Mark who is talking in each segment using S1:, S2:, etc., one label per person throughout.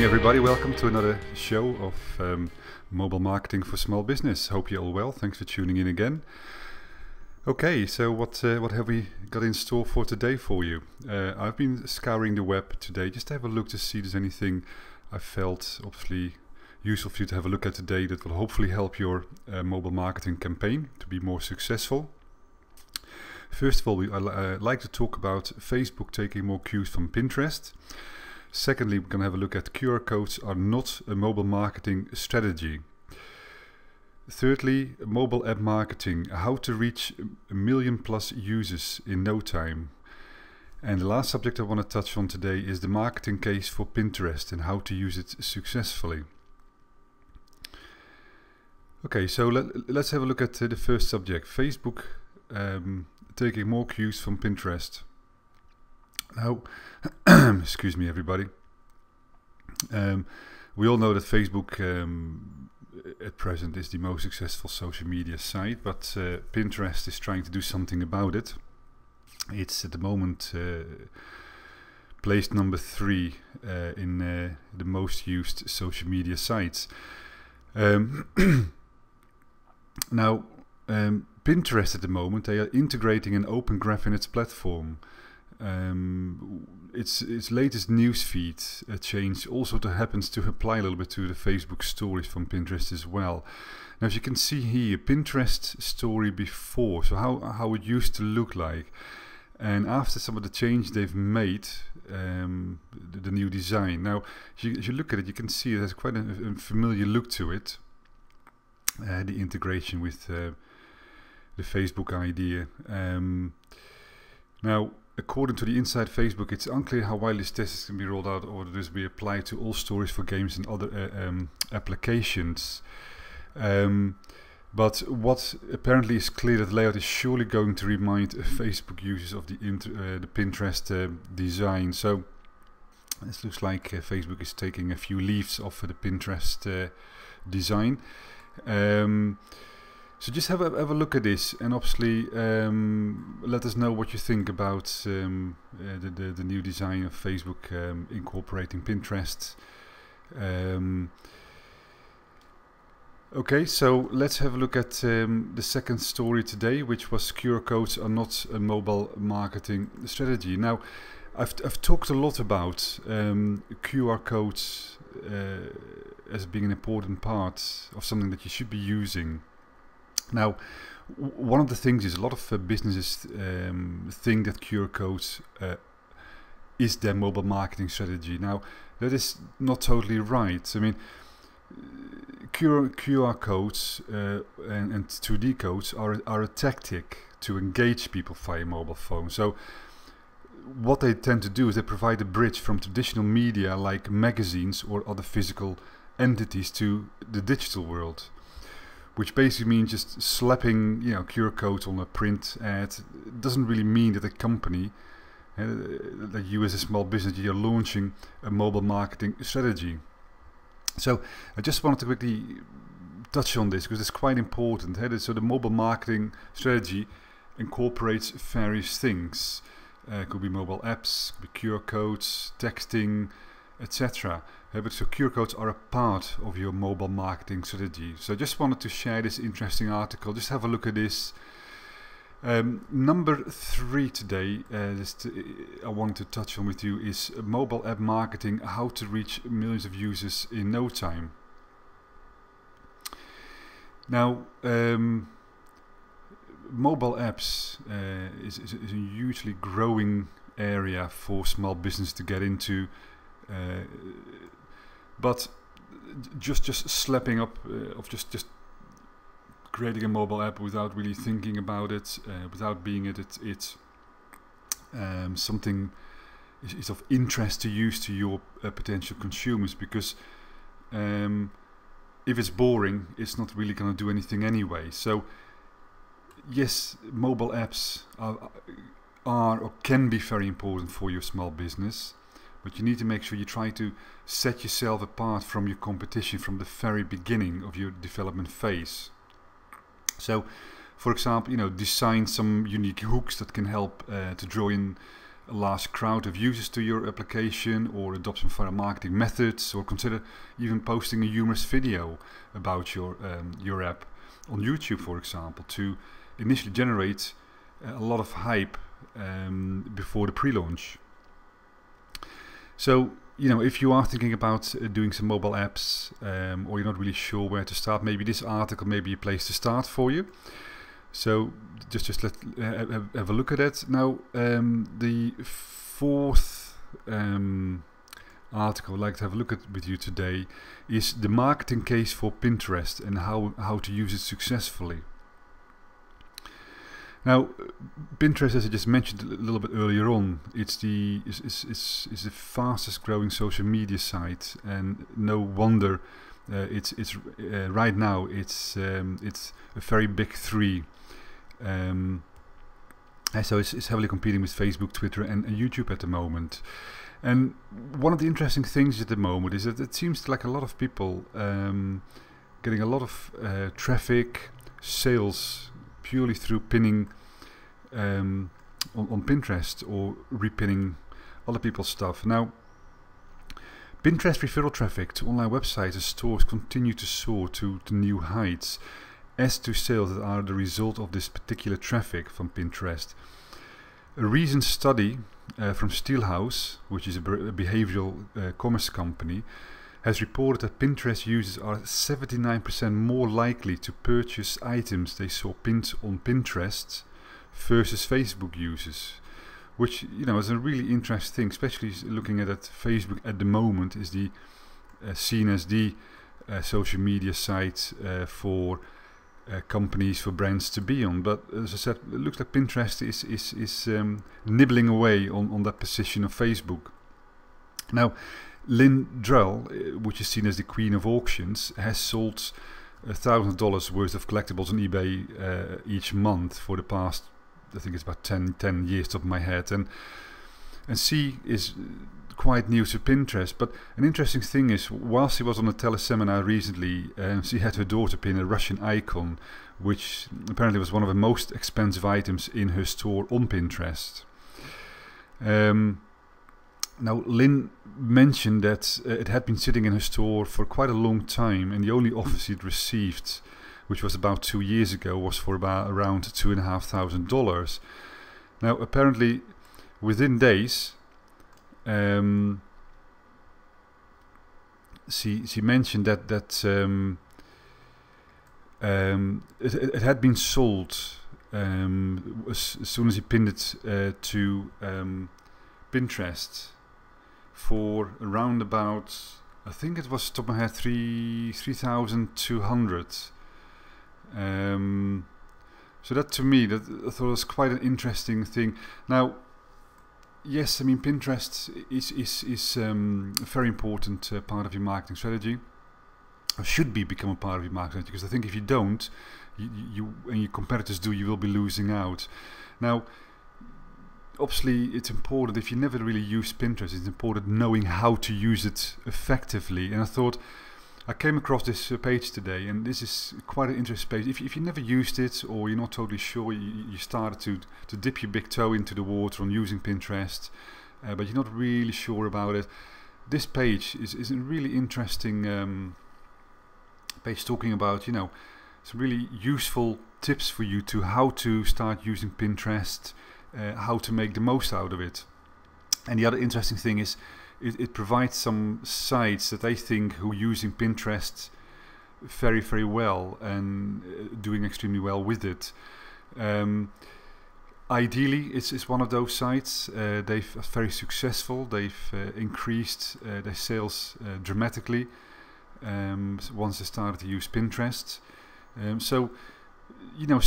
S1: everybody, welcome to another show of mobile marketing for small business. Hope you're all well. Thanks for tuning in again. Okay, so what have we got in store for today for you? I've been scouring the web today just to have a look to see if there's anything I felt obviously useful for you to have a look at today that will hopefully help your mobile marketing campaign to be more successful. First of all, I'd like to talk about Facebook taking more cues from Pinterest. Secondly, we're going to have a look at QR codes are not a mobile marketing strategy. Thirdly, mobile app marketing, how to reach 1 million plus users in no time. And the last subject I want to touch on today is the marketing case for Pinterest and how to use it successfully. Okay, so let's have a look at the first subject, Facebook taking more cues from Pinterest. Now, excuse me everybody, we all know that Facebook at present is the most successful social media site, but Pinterest is trying to do something about it. It's at the moment placed number 3 in the most used social media sites. Now, Pinterest at the moment, they are integrating an open graph in its platform. Its latest newsfeed change also happens to apply a little bit to the Facebook stories from Pinterest as well. Now, as you can see here, Pinterest story before, so how it used to look like, and after some of the change they've made, the new design. Now, as you look at it, you can see it has quite a familiar look to it. The integration with the Facebook idea. Now, according to the Inside Facebook, it's unclear how widely this test can be rolled out or this will be applied to all stories for games and other applications. But what apparently is clear, that the layout is surely going to remind Facebook users of the Pinterest design. So this looks like Facebook is taking a few leaves off of the Pinterest design. So just have a look at this, and obviously let us know what you think about the new design of Facebook incorporating Pinterest. Okay, so let's have a look at the second story today, which was QR codes are not a mobile marketing strategy. Now, I've talked a lot about QR codes as being an important part of something that you should be using. Now, one of the things is a lot of businesses think that QR codes is their mobile marketing strategy. Now, that is not totally right. I mean, QR codes and 2D codes are a tactic to engage people via mobile phone. So what they tend to do is they provide a bridge from traditional media like magazines or other physical entities to the digital world, which basically means just slapping, QR codes on a print ad. It doesn't really mean that a company, that you as a small business, you're launching a mobile marketing strategy. So I just wanted to quickly touch on this because it's quite important. So the mobile marketing strategy incorporates various things. It could be mobile apps, could be QR codes, texting, etc. But so QR codes are a part of your mobile marketing strategy. So I just wanted to share this interesting article. Just have a look at this. Number 3 today, I wanted to touch on with you, is mobile app marketing, how to reach millions of users in no time. Now, mobile apps is a hugely growing area for small business to get into. But just slapping up of just creating a mobile app without really thinking about it, without being it's something is of interest to use to your potential consumers, because if it's boring, it's not really going to do anything anyway. So yes, mobile apps are or can be very important for your small business, but you need to make sure you try to set yourself apart from your competition from the very beginning of your development phase. So, for example, design some unique hooks that can help to draw in a large crowd of users to your application, or adopt some viral marketing methods, or consider even posting a humorous video about your app on YouTube, for example, to initially generate a lot of hype before the pre-launch. So, you know, if you are thinking about doing some mobile apps, or you're not really sure where to start, maybe this article may be a place to start for you. So just have a look at it. Now, the fourth article I'd like to have a look at with you today is the marketing case for Pinterest and how to use it successfully. Now, Pinterest, as I just mentioned a little bit earlier on, it's the fastest growing social media site, and no wonder it's right now it's a very big three. So it's heavily competing with Facebook, Twitter, and YouTube at the moment. And one of the interesting things at the moment is that it seems like a lot of people getting a lot of traffic, sales purely through pinning on Pinterest or repinning other people's stuff. Now, Pinterest referral traffic to online websites and stores continue to soar to new heights, as to sales that are the result of this particular traffic from Pinterest. A recent study from Steelhouse, which is a behavioral commerce company, has reported that Pinterest users are 79% more likely to purchase items they saw pinned on Pinterest versus Facebook users, which, you know, is a really interesting thing, especially looking at that Facebook at the moment is the seen as the social media site for companies, for brands to be on. But as I said, it looks like Pinterest is nibbling away on that position of Facebook. Now, Lynn Drell, which is seen as the queen of auctions, has sold $1,000 worth of collectibles on eBay each month for the past, I think it's about 10 years, top of my head, and she is quite new to Pinterest. But an interesting thing is, while she was on a teleseminar recently, she had her daughter pin a Russian icon, which apparently was one of the most expensive items in her store on Pinterest. Now, Lynn mentioned that it had been sitting in her store for quite a long time, and the only offer she'd received, which was about 2 years ago, was for around $2,500. Now, apparently, within days, she mentioned that it had been sold as soon as he pinned it to Pinterest for around about, I think it was, top of my head, 3,200. So that, to me, that I thought was quite an interesting thing. Now, yes, I mean, Pinterest is a very important part of your marketing strategy, or should become a part of your marketing strategy, because I think if you don't, you and your competitors do, you will be losing out. Now, obviously, it's important, if you never really use Pinterest, it's important knowing how to use it effectively. And I thought, I came across this page today, and this is quite an interesting page. If you never used it, or you're not totally sure, you started to dip your big toe into the water on using Pinterest, but you're not really sure about it, this page is a really interesting page, talking about, you know, some really useful tips for you to how to start using Pinterest, how to make the most out of it. And the other interesting thing is, it provides some sites that I think who are using Pinterest very, very well and doing extremely well with it. Ideally, it's one of those sites. They've very successful. They've increased their sales dramatically once they started to use Pinterest. So, you know,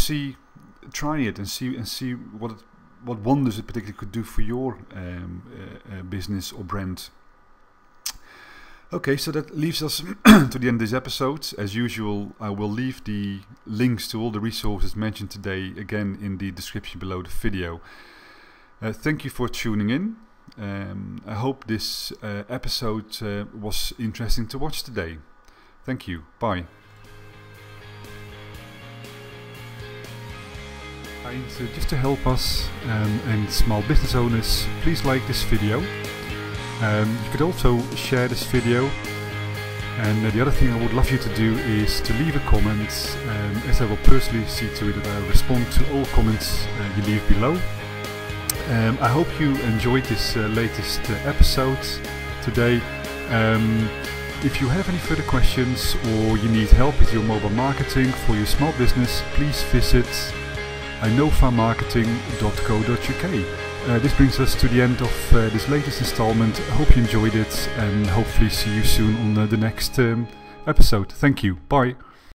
S1: try it and see what wonders it particularly could do for your business or brand. Okay, so that leaves us to the end of this episode. As usual, I will leave the links to all the resources mentioned today again in the description below the video. Thank you for tuning in. I hope this episode was interesting to watch today. Thank you. Bye. And just to help us and small business owners, please like this video. You could also share this video. And the other thing I would love you to do is to leave a comment, as I will personally see to it that I respond to all comments you leave below. I hope you enjoyed this latest episode today. If you have any further questions or you need help with your mobile marketing for your small business, please visit inovamarketing.co.uk. This brings us to the end of this latest installment. I hope you enjoyed it and hopefully see you soon on the next episode. Thank you. Bye.